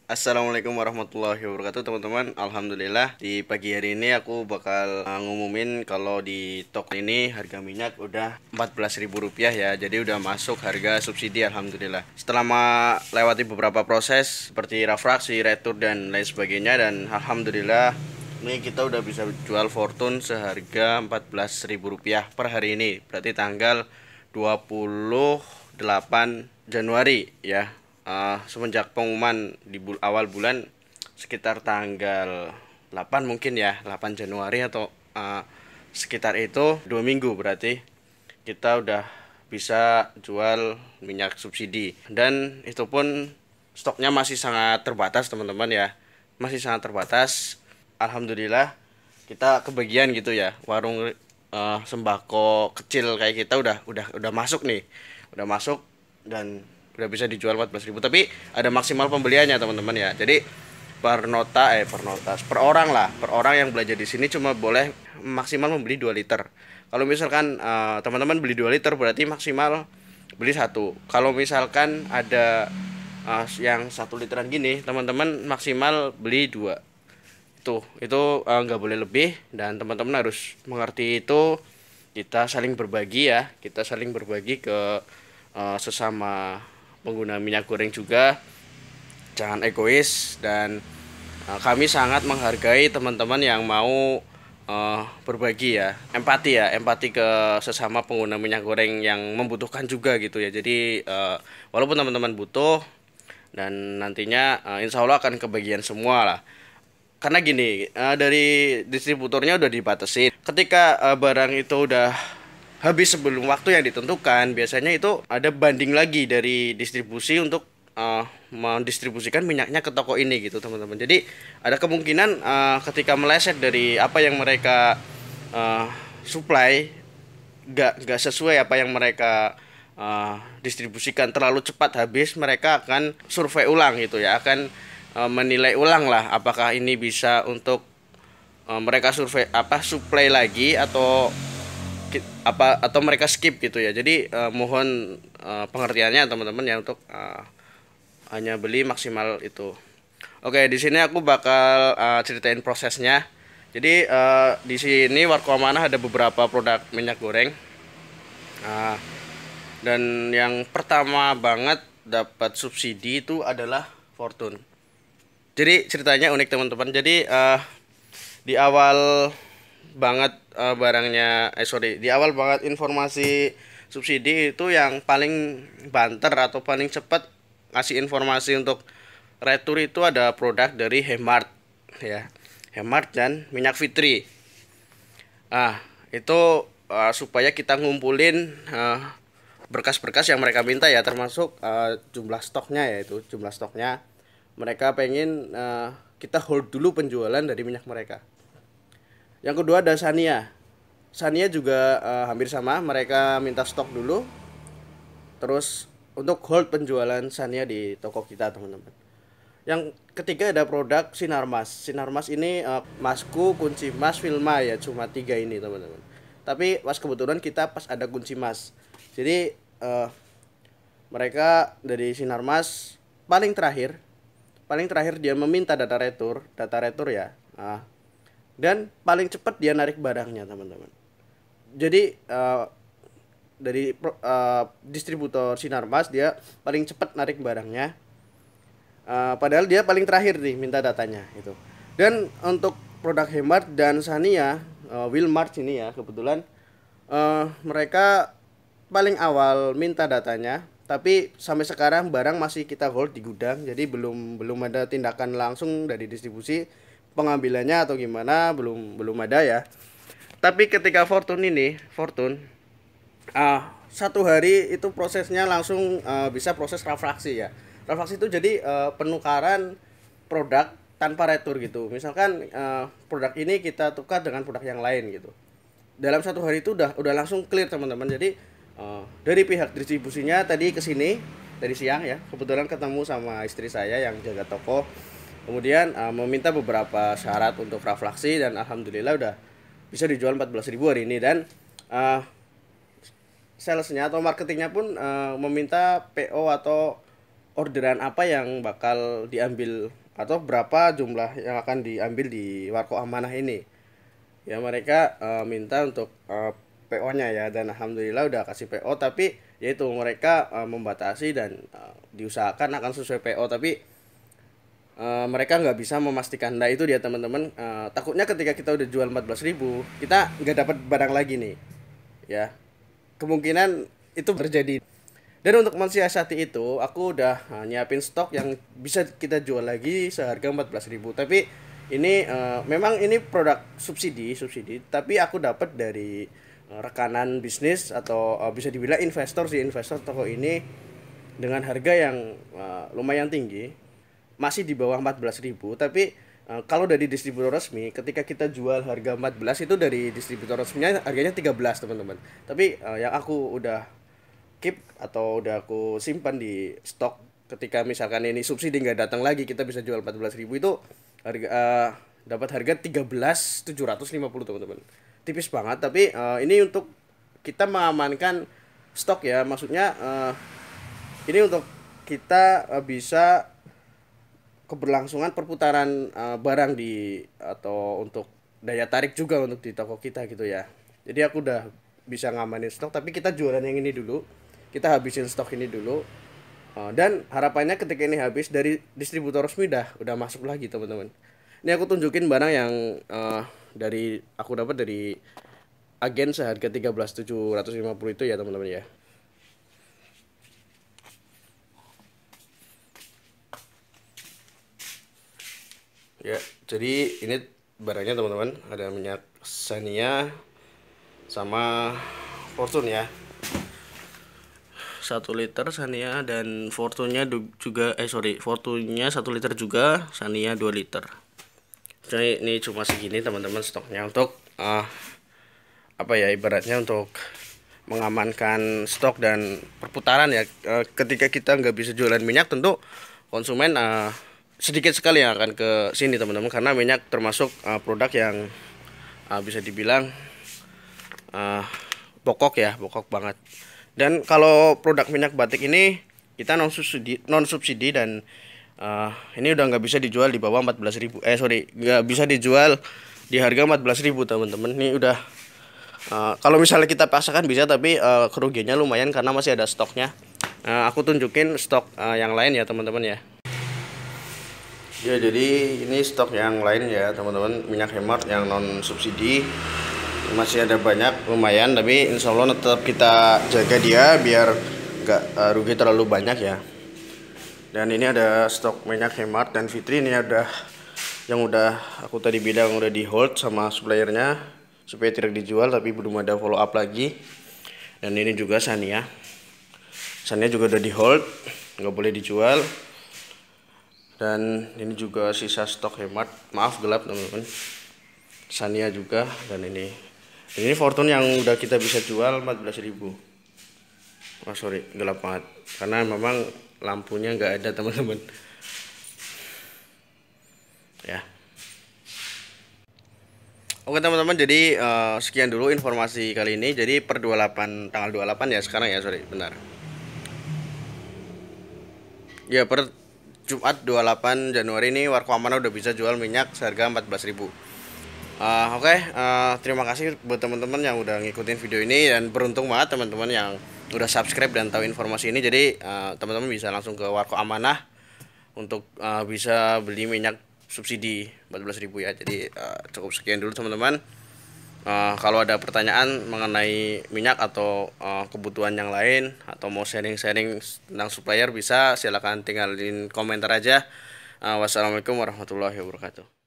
Assalamualaikum warahmatullahi wabarakatuh teman-teman. Alhamdulillah di pagi hari ini aku bakal ngumumin kalau di toko ini harga minyak udah Rp14.000 ya. Jadi udah masuk harga subsidi alhamdulillah. Setelah melewati beberapa proses seperti refraksi, retur dan lain sebagainya, dan alhamdulillah ini kita udah bisa jual Fortune seharga Rp14.000 per hari ini. Berarti tanggal 28 Januari ya. Semenjak pengumuman di awal bulan sekitar tanggal 8 mungkin ya, 8 Januari atau sekitar itu 2 minggu, berarti kita udah bisa jual minyak subsidi, dan itu pun stoknya masih sangat terbatas teman-teman ya, masih sangat terbatas. Alhamdulillah kita kebagian gitu ya, warung sembako kecil kayak kita udah masuk nih, udah masuk dan udah bisa dijual 14.000, tapi ada maksimal pembeliannya teman-teman ya. Jadi per orang lah, per orang yang belajar di sini cuma boleh maksimal membeli 2 liter. Kalau misalkan teman-teman beli 2 liter berarti maksimal beli satu. Kalau misalkan ada yang 1 literan gini, teman-teman maksimal beli dua. Itu nggak boleh lebih, dan teman-teman harus mengerti itu. Kita saling berbagi ya, kita saling berbagi ke sesama pengguna minyak goreng juga, jangan egois. Dan kami sangat menghargai teman-teman yang mau berbagi ya, empati ke sesama pengguna minyak goreng yang membutuhkan juga gitu ya. Jadi walaupun teman-teman butuh, dan nantinya insya Allah akan kebagian semua lah. Karena gini, dari distributornya udah dibatasin. Ketika barang itu udah habis sebelum waktu yang ditentukan, biasanya itu ada banding lagi dari distribusi untuk mendistribusikan minyaknya ke toko ini gitu teman-teman. Jadi ada kemungkinan ketika meleset dari apa yang mereka uh, supply, nggak sesuai apa yang mereka distribusikan, terlalu cepat habis, mereka akan survei ulang gitu ya, akan menilai ulang lah apakah ini bisa untuk mereka survei supply lagi, atau mereka skip gitu ya. Jadi mohon pengertiannya teman-teman ya, untuk hanya beli maksimal itu. Oke, di sini aku bakal ceritain prosesnya. Jadi di sini Warkomanah ada beberapa produk minyak goreng. Uh, dan yang pertama banget dapat subsidi itu adalah Fortune. Jadi ceritanya unik teman-teman. Jadi di awal banget di awal banget informasi subsidi itu, yang paling banter atau paling cepat ngasih informasi untuk retur itu ada produk dari Hemart ya. Hemart dan Minyak Fitri. Itu supaya kita ngumpulin berkas-berkas yang mereka minta ya, termasuk jumlah stoknya, yaitu jumlah stoknya. Mereka pengen kita hold dulu penjualan dari minyak mereka. Yang kedua ada Sania. Sania juga hampir sama, mereka minta stok dulu. Terus untuk hold penjualan Sania di toko kita, teman-teman. Yang ketiga ada produk Sinarmas. Sinarmas ini masku, kunci mas, Filma ya, cuma tiga ini teman-teman. Tapi pas kebetulan kita pas ada kunci mas. Jadi mereka dari Sinarmas paling terakhir dia meminta data retur ya. Dan paling cepat dia narik barangnya teman-teman. Jadi dari distributor Sinarmas dia paling cepat narik barangnya. Padahal dia paling terakhir nih minta datanya itu. Dan untuk produk Hemart dan Sania, Wilmart ini ya kebetulan mereka paling awal minta datanya, tapi sampai sekarang barang masih kita hold di gudang. Jadi belum ada tindakan langsung dari distribusi pengambilannya atau gimana, belum ada ya. Tapi ketika Fortune 1 hari itu prosesnya langsung bisa proses refraksi ya. Refraksi itu jadi penukaran produk tanpa retur gitu. Misalkan produk ini kita tukar dengan produk yang lain gitu. Dalam 1 hari itu udah langsung clear teman-teman. Jadi dari pihak distribusinya tadi ke sini dari siang ya. Kebetulan ketemu sama istri saya yang jaga toko. Kemudian meminta beberapa syarat untuk refraksi, dan alhamdulillah udah bisa dijual 14.000 hari ini. Dan salesnya atau marketingnya pun meminta PO atau orderan apa yang bakal diambil atau berapa jumlah yang akan diambil di Warkop Amanah ini. Ya mereka minta untuk PO-nya ya, dan alhamdulillah udah kasih PO, tapi yaitu mereka membatasi dan diusahakan akan sesuai PO, tapi mereka nggak bisa memastikan. Nah itu dia teman-teman, takutnya ketika kita udah jual 14.000 kita nggak dapat barang lagi nih ya, kemungkinan itu terjadi. Dan untuk mensiasati itu, aku udah nyiapin stok yang bisa kita jual lagi seharga 14.000. Tapi ini memang ini produk subsidi, tapi aku dapat dari rekanan bisnis atau bisa dibilang investor sih, investor toko ini dengan harga yang lumayan tinggi, masih di bawah 14.000. Tapi kalau dari distributor resmi, ketika kita jual harga 14, itu dari distributor resminya harganya 13 teman-teman. Tapi yang aku udah keep atau udah aku simpan di stok, ketika misalkan ini subsidi nggak datang lagi, kita bisa jual 14.000 itu harga dapat harga 13.750 teman-teman. Tipis banget, tapi ini untuk kita mengamankan stok ya, maksudnya ini untuk kita bisa keberlangsungan perputaran barang di, atau untuk daya tarik juga untuk di toko kita gitu ya. Jadi aku udah bisa ngamanin stok, tapi kita jualan yang ini dulu, kita habisin stok ini dulu. Dan harapannya ketika ini habis, dari distributor resmi udah masuk lagi teman-teman. Ini aku tunjukin barang yang dari aku dapat dari agen seharga 13.750 itu ya teman-teman ya. Ya, jadi ini barangnya teman-teman, ada minyak Xenia sama Fortune ya. 1 liter Xenia, dan Fortune-nya juga Fortune-nya 1 liter juga, Xenia 2 liter. Jadi ini cuma segini teman-teman stoknya, untuk apa ya, ibaratnya untuk mengamankan stok dan perputaran ya. Ketika kita nggak bisa jualan minyak, tentu konsumen sedikit sekali yang akan ke sini teman-teman, karena minyak termasuk produk yang bisa dibilang pokok ya, pokok banget. Dan kalau produk minyak batik ini kita non subsidi dan ini udah nggak bisa dijual di bawah 14.000, nggak bisa dijual di harga 14.000 teman-teman. Ini udah kalau misalnya kita paksakan bisa, tapi kerugiannya lumayan karena masih ada stoknya. Aku tunjukin stok yang lain ya teman-teman ya. Ya, jadi ini stok yang lain ya teman-teman, minyak hemat yang non subsidi masih ada banyak, lumayan, tapi insya Allah tetap kita jaga dia biar nggak rugi terlalu banyak ya. Dan ini ada stok minyak hemat dan Fitri, ini ada yang udah aku tadi bilang udah di hold sama suppliernya supaya tidak dijual, tapi belum ada follow up lagi. Dan ini juga Xenia juga udah di hold, nggak boleh dijual. Dan ini juga sisa stok hemat, maaf gelap teman-teman, Xenia juga. Dan ini Fortune yang udah kita bisa jual 14.000. Gelap banget karena memang lampunya nggak ada teman-teman ya. Oke teman-teman, jadi sekian dulu informasi kali ini. Jadi per 28, tanggal 28 ya sekarang ya, benar ya, per Jumat 28 Januari ini Warkop Amanah udah bisa jual minyak seharga 14.000. Terima kasih buat teman-teman yang udah ngikutin video ini, dan beruntung banget teman-teman yang udah subscribe dan tahu informasi ini. Jadi teman-teman bisa langsung ke Warkop Amanah untuk bisa beli minyak subsidi 14.000 ya. Jadi cukup sekian dulu teman-teman. Kalau ada pertanyaan mengenai minyak atau kebutuhan yang lain, atau mau sharing-sharing tentang supplier, bisa silakan tinggalin komentar aja. Wassalamualaikum warahmatullahi wabarakatuh.